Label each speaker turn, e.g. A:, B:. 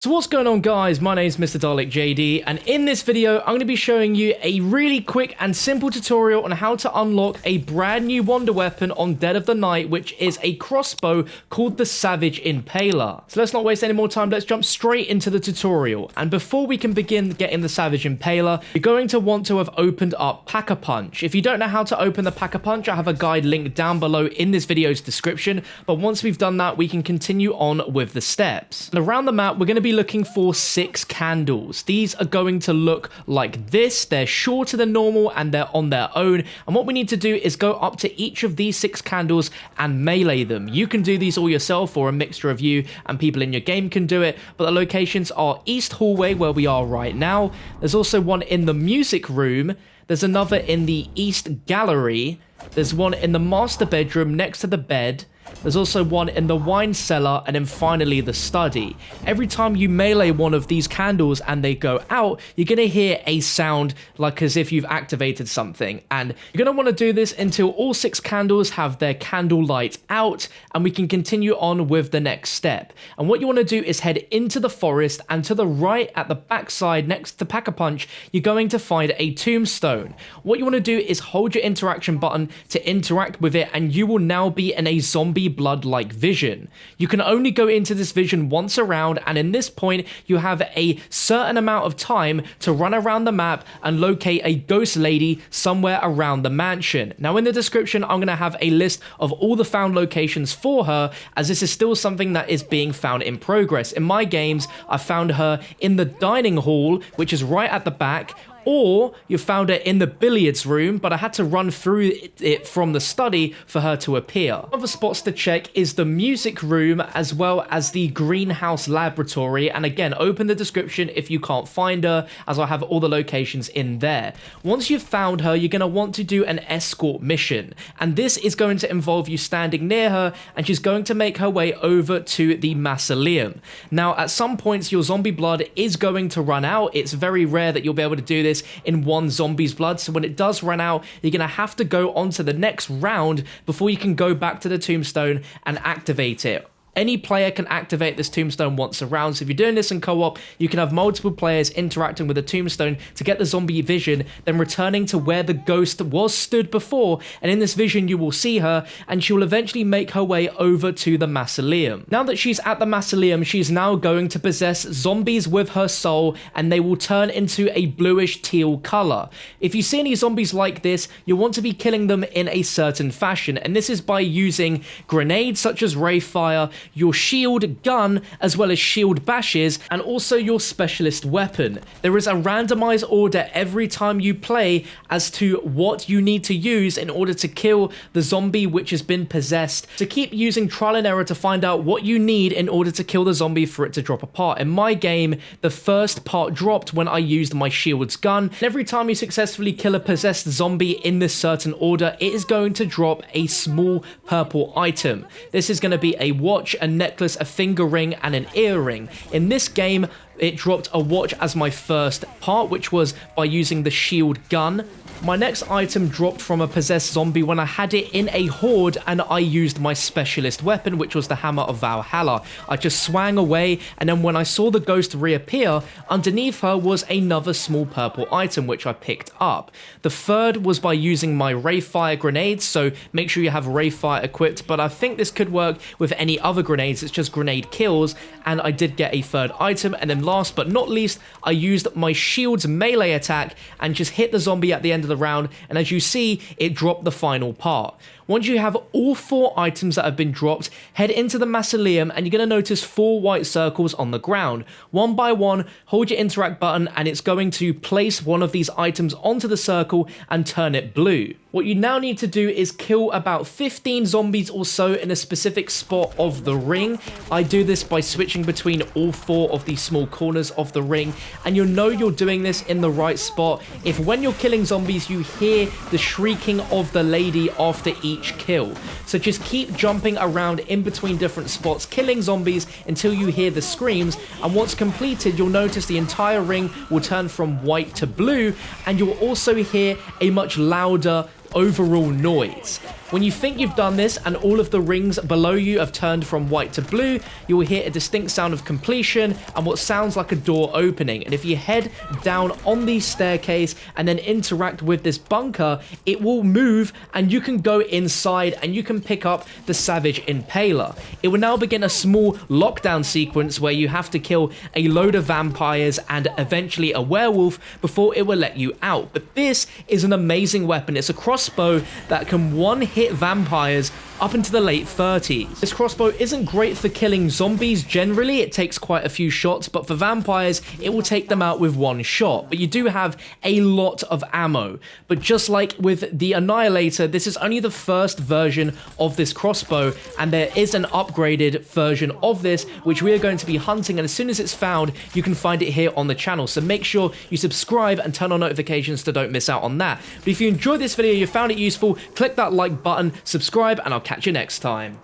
A: So what's going on, guys? My name is Mr. Dalek JD, and in this video I'm going to be showing you a really quick and simple tutorial on how to unlock a brand new wonder weapon on Dead of the Night, which is a crossbow called the Savage Impaler. So let's not waste any more time, let's jump straight into the tutorial. And before we can begin getting the Savage Impaler, you're going to want to have opened up Pack-a-Punch. If you don't know how to open the Pack-a-Punch, I have a guide linked down below in this video's description, but once we've done that, we can continue on with the steps. And around the map, we're going to be looking for 6 candles. These are going to look like this. They're shorter than normal and they're on their own, and what we need to do is go up to each of these 6 candles and melee them. You can do these all yourself, or a mixture of you and people in your game can do it, but the locations are East Hallway, where we are right now. There's also one in the music room. There's another in the East Gallery. There's one in the master bedroom next to the bed. There's also one in the wine cellar, and then finally the study. Every time you melee one of these candles and they go out, you're going to hear a sound like as if you've activated something. And you're going to want to do this until all 6 candles have their candle light out, and we can continue on with the next step. And what you want to do is head into the forest, and to the right at the backside next to Pack-a-Punch, you're going to find a tombstone. What you want to do is hold your interaction button to interact with it, and you will now be in a zombie blood-like vision. You can only go into this vision once around, and in this point you have a certain amount of time to run around the map and locate a ghost lady somewhere around the mansion. Now in the description I'm going to have a list of all the found locations for her, as this is still something that is being found in progress. In my games I found her in the dining hall, which is right at the back, or you found her in the billiards room, but I had to run through it from the study for her to appear. Other spots to check is the music room as well as the greenhouse laboratory, and again, open the description if you can't find her, as I have all the locations in there. Once you've found her, you're going to want to do an escort mission, and this is going to involve you standing near her, and she's going to make her way over to the mausoleum. Now at some points your zombie blood is going to run out. It's very rare that you'll be able to do this in one zombie's blood, so when it does run out, you're going to have to go on to the next round before you can go back to the tombstone and activate it. Any player can activate this tombstone once a round, so if you're doing this in co-op, you can have multiple players interacting with the tombstone to get the zombie vision, then returning to where the ghost was stood before, and in this vision you will see her, and she will eventually make her way over to the mausoleum. Now that she's at the mausoleum, she's now going to possess zombies with her soul, and they will turn into a bluish teal color. If you see any zombies like this, you'll want to be killing them in a certain fashion, and this is by using grenades such as ray fire, your shield gun, as well as shield bashes, and also your specialist weapon. There is a randomized order every time you play as to what you need to use in order to kill the zombie which has been possessed. So keep using trial and error to find out what you need in order to kill the zombie for it to drop a part. In my game, the first part dropped when I used my shield's gun. And every time you successfully kill a possessed zombie in this certain order, it is going to drop a small purple item. This is going to be a watch, a necklace, a finger ring, and an earring. In this game, it dropped a watch as my first part, which was by using the shield gun. My next item dropped from a possessed zombie when I had it in a horde and I used my specialist weapon, which was the Hammer of Valhalla. I just swang away, and then when I saw the ghost reappear, underneath her was another small purple item which I picked up. The third was by using my ray fire grenades, so make sure you have ray fire equipped, but I think this could work with any other grenades. It's just grenade kills, and I did get a third item. And then last but not least, I used my shield's melee attack and just hit the zombie at the end of the round, and as you see, it dropped the final part. Once you have all 4 items that have been dropped, head into the mausoleum, and you're going to notice 4 white circles on the ground. One by one, hold your interact button, and it's going to place one of these items onto the circle and turn it blue. What you now need to do is kill about 15 zombies or so in a specific spot of the ring. I do this by switching between all 4 of these small corners of the ring, and you'll know you're doing this in the right spot if when you're killing zombies you hear the shrieking of the lady after each kill. So just keep jumping around in between different spots, killing zombies until you hear the screams, and once completed you'll notice the entire ring will turn from white to blue, and you'll also hear a much louder overall noise. When you think you've done this and all of the rings below you have turned from white to blue, you will hear a distinct sound of completion and what sounds like a door opening. And if you head down on the staircase and then interact with this bunker, it will move and you can go inside and you can pick up the Savage Impaler. It will now begin a small lockdown sequence where you have to kill a load of vampires and eventually a werewolf before it will let you out. But this is an amazing weapon. It's a crossbow that can one-hit vampires up into the late 30s. This crossbow isn't great for killing zombies generally, it takes quite a few shots, but for vampires, it will take them out with one shot. But you do have a lot of ammo. But just like with the Annihilator, this is only the first version of this crossbow, and there is an upgraded version of this, which we are going to be hunting, and as soon as it's found, you can find it here on the channel. So make sure you subscribe and turn on notifications so don't miss out on that. But if you enjoyed this video, you found it useful, click that like button, subscribe, and I'll catch you next time.